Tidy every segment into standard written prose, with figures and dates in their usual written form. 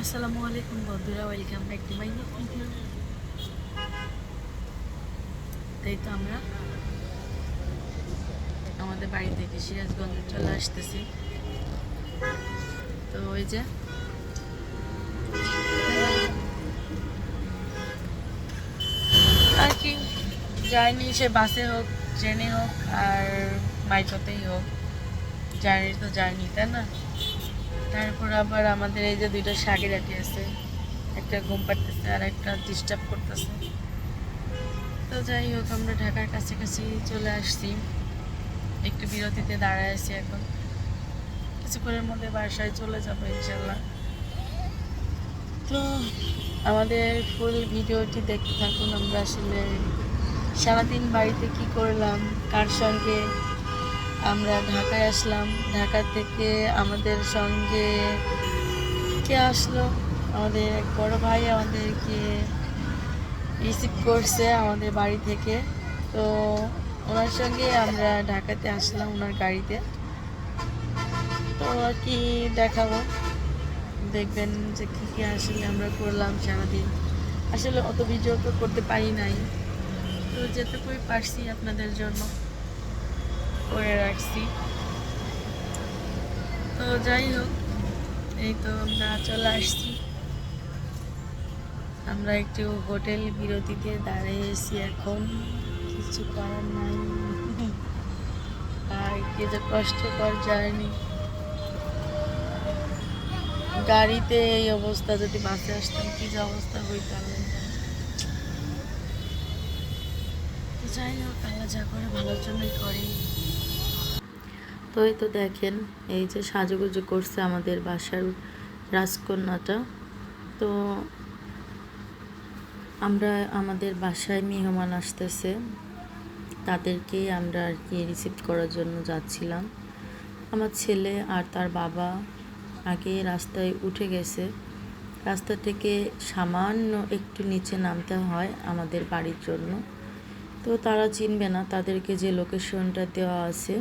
আসসালামু আলাইকুম বন্ধুরা, welcome back to my new video. তাই তো আমরা আমাদের বাড়ি থেকে সিরাজগঞ্জে চলে আসতেছি। তো ওই যে আর কি জার্নি, সে বাসে হোক, ট্রেনে হোক আর মাইক্রোতেই হোক, জার্নি তো জার্নি, তাই না? তারপর আবার আমাদের এই যে দুইটা শাকের আটি আছে, একটা ঘুম পাড়তেছে আর একটা ডিস্টার্ব করতেছে। তো যাই হোক, আমরা ঢাকার কাছাকাছি চলে আসছি, একটু বিরতিতে দাঁড়ায় আছি। এখন কিছুক্ষণের মধ্যে বাসায় চলে যাবো ইনশাল্লাহ। তো আমাদের ফুল ভিডিওটি দেখতে থাকুন। আমরা আসলে সারাদিন বাড়িতে কি করলাম, কার সঙ্গে আমরা ঢাকায় আসলাম, ঢাকা থেকে আমাদের সঙ্গে কে আসলো, আমাদের এক বড় ভাই আমাদেরকে রিসিভ করছে আমাদের বাড়ি থেকে। তো ওনার সঙ্গে আমরা ঢাকাতে আসলাম ওনার গাড়িতে। তো আর কি দেখাবো, দেখবেন যে কী কী আসলে আমরা করলাম সারাদিন। আসলে অত ভিডিও তো করতে পারি নাই, তো যেটুকুই পারছি আপনাদের জন্য করে রাখছি। তো যাই হোক, এই তো আমরা চলে আসছি। আমরা একটু হোটেল বিরতিতে দাঁড়িয়েছি, এখন কিছু করার নাই। আর কি যে কষ্টকর জার্নি, গাড়িতে এই অবস্থা, যদি বাসে আসতাম কি যে অবস্থা হইতো আল্লাহ জানে। তো যাই হোক, আল্লাহ যা করে ভালোর জন্যই করে। তো এই তো দেখেন, এই যে সাজুগুজু করছে আমাদের বাসার রাজকন্যাটা। তো আমরা আমাদের বাসায় মেহমান আসতেছে, তাদেরকে আমরা আর কি রিসিভ করার জন্য যাচ্ছিলাম। আমার ছেলে আর তার বাবা আগে রাস্তায় উঠে গেছে। রাস্তা থেকে সামান্য একটু নিচে নামতে হয় আমাদের বাড়ির জন্য। তো তারা চিনবে না, তাদেরকে যে লোকেশনটা দেওয়া আছে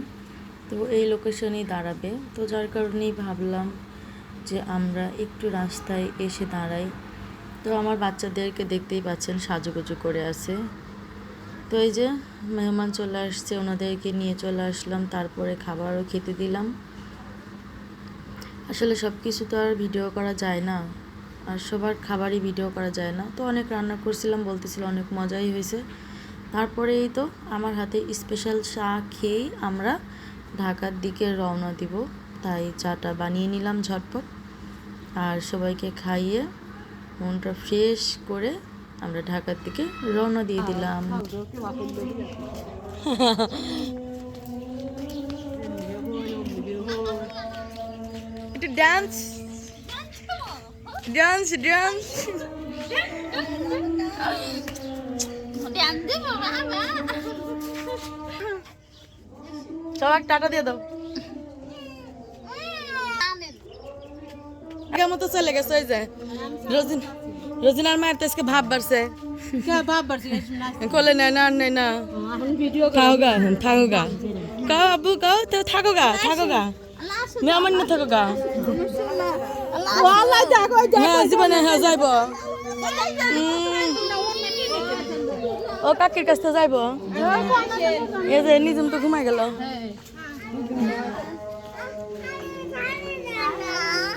তো এই লোকেশনেই দাঁড়াবে। তো যার কারণেই ভাবলাম যে আমরা একটু রাস্তায় এসে দাঁড়াই। তো আমার বাচ্চাদেরকে দেখতেই পাচ্ছেন সাজুগুজু করে আছে। তো এই যে মেহমান চলে আসছে, ওনাদেরকে নিয়ে চলে আসলাম, তারপরে খাবারও খেতে দিলাম। আসলে সব কিছু তো আর ভিডিও করা যায় না, আর সবার খাবারই ভিডিও করা যায় না। তো অনেক রান্না করছিলাম, বলতেছিল অনেক মজাই হয়েছে। তারপরেই তো আমার হাতে স্পেশাল চা খেয়েই আমরা ঢাকার দিকে রওনা দিব। তাই চাটা বানিয়ে নিলাম ঝটপট, আর সবাইকে খাইয়ে মনটা ফ্রেশ করে আমরা ঢাকার দিকে রওনা দিয়ে দিলাম। একটু ডান্স ডান্স ডান্স সবাই টাটা দিয়ে দাও। আগের মতো চলে গেছে। ওই যে রোজিনার মায়ের তো আজকে ভাব বাড়ছে, কোলে নেয় না, নেয় না। খাও গা, থাকো গা, কাও আব্বু কাও, তো থাকো গা, থাকো গা, মেহমান না থাকো গা। হ্যাঁ জীবনে হ্যাঁ যাইব, ও কাকির কাছ থেকে যাইব। এই যে নিজম তো ঘুমাই গেল।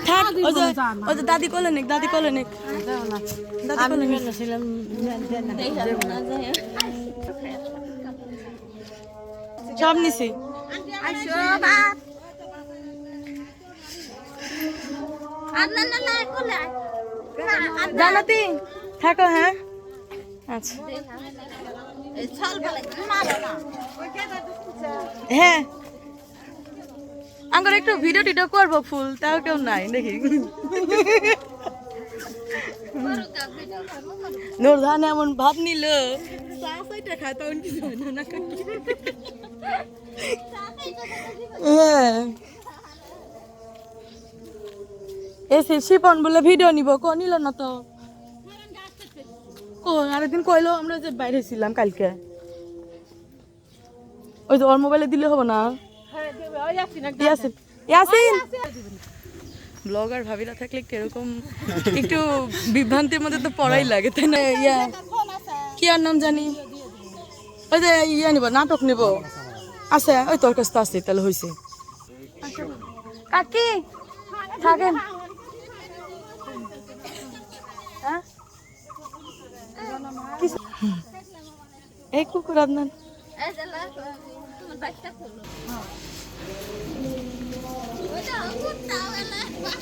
থাক, ওই যে দাদি কোলে নিক, দাদি কোলে নিক, দাদি কোলে নিক। সব নিছি। জানাতি থাকো। হ্যাঁ আচ্ছা, হ্যাঁ আঙ্গুর একটু ভিডিও টিডিও করবো, ফুল তাও কেউ নাই দেখি। নূরজাহান এমন ভাব নিল, খায় তখন কিছু হয় না। হ্যাঁ এসে শিপন বলে ভিডিও নিব, কো নিল না তো। আরেকদিন কইলো আমরা যে বাইরে ছিলাম কালকে, ওই যে ওর মোবাইলে দিলে হবে না। ইয়াসিন, ইয়াসিন ব্লগার ভাবিরা থাকলে একটু এরকম একটু বিভ্রান্তির মধ্যে তো পড়াই লাগে তাই না? ইয়া কি আর নাম জানি, ওই যে ইয়া নিব, নাটক নিব আছে, ওই তোর কাছে তো আছে, তাহলে হয়েছে। কাকি থাকেন, হ্যাঁ এই কুকুর আদনান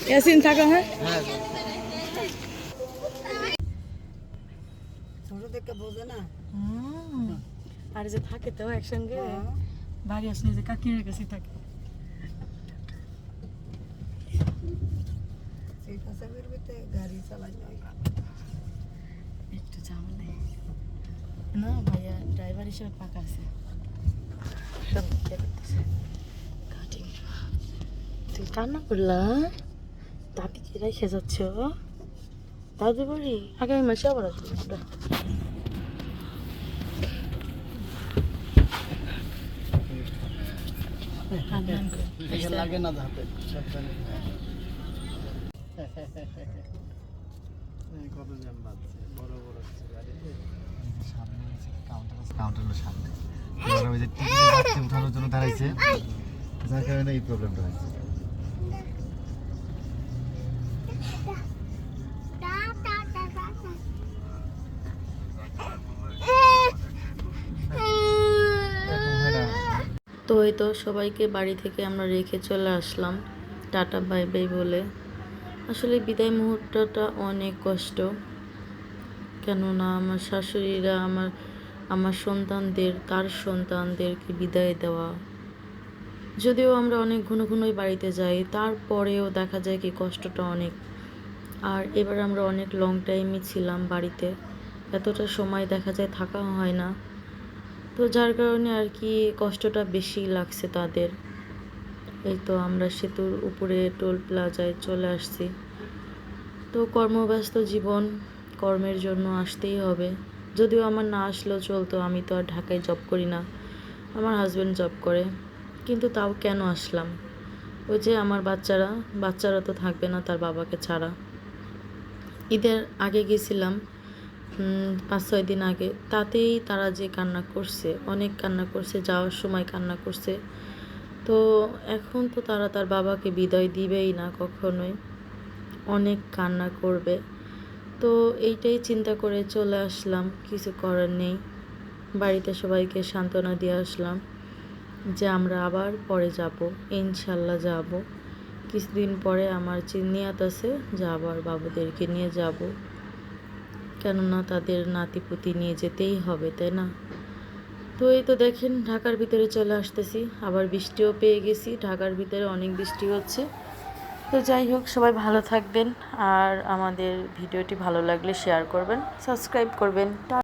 ইয়াসিন থাকো, হ্যাঁ আর যে থাকে তো একসঙ্গে বাড়ি আসলে যে কাকির কাছে থাকে। একটু ঝামেলা না ভাইয়া, ড্রাইভার হিসেবে পাকা আছে, সব দেখতেছে। তুই কান্না করলা, দাদি কি রেখে যাচ্ছ? দাদি বাড়ি আগামী মাসে আবার আসবো আমরা। লাগে না ধাপে কত জ্যাম বাজছে, বড় বড় গাড়িতে সামনে কাউন্টারের সামনে ওই যে টিকিট উঠানোর জন্য দাঁড়াইছে, যার কারণে এই প্রবলেমটা হয়েছে। তো এই তো সবাইকে বাড়ি থেকে আমরা রেখে চলে আসলাম টাটা বাই বাই বলে। আসলে বিদায় মুহূর্তটা অনেক কষ্ট, কেননা আমার শাশুড়িরা আমার সন্তানদের, তার সন্তানদেরকে বিদায় দেওয়া। যদিও আমরা অনেক ঘন ঘনই বাড়িতে যাই, তারপরেও দেখা যায় কি কষ্টটা অনেক। আর এবার আমরা অনেক লং টাইমই ছিলাম বাড়িতে, এতটা সময় দেখা যায় থাকা হয় না, তো যার কারণে আর কি কষ্টটা বেশি লাগছে তাদের। এই তো আমরা সেতুর উপরে টোল প্লাজায় চলে আসছি। তো কর্মব্যস্ত জীবন, কর্মের জন্য আসতেই হবে। যদিও আমার না আসলেও চলতো, আমি তো আর ঢাকায় জব করি না, আমার হাজব্যান্ড জব করে, কিন্তু তাও কেন আসলাম? ওই যে আমার বাচ্চারা তো থাকবে না তার বাবাকে ছাড়া। ঈদের আগে গেছিলাম 5-6 দিন আগে, তাতেই তারা যে কান্না করছে, অনেক কান্না করছে, যাওয়ার সময় কান্না করছে। তো এখন তো তারা তার বাবাকে বিদায় দিবেই না কখনোই, অনেক কান্না করবে। তো এইটাই চিন্তা করে চলে আসলাম, কিছু করার নেই। বাড়িতে সবাইকে সান্ত্বনা দিয়ে আসলাম যে আমরা আবার পরে যাব, ইনশাল্লাহ যাব। কিছুদিন পরে আমার নিয়ত আছে যে আবার বাবুদেরকে নিয়ে যাব, কেননা তাদের নাতিপুতি নিয়ে যেতেই হবে, তাই না? তো এই তো দেখেন ঢাকার ভিতরে চলে আসতেছি, আবার বৃষ্টিও পেয়ে গেছি, ঢাকার ভিতরে অনেক বৃষ্টি হচ্ছে। তো যাই হোক, সবাই ভালো থাকবেন, আর আমাদের ভিডিওটি ভালো লাগলে শেয়ার করবেন, সাবস্ক্রাইব করবেন।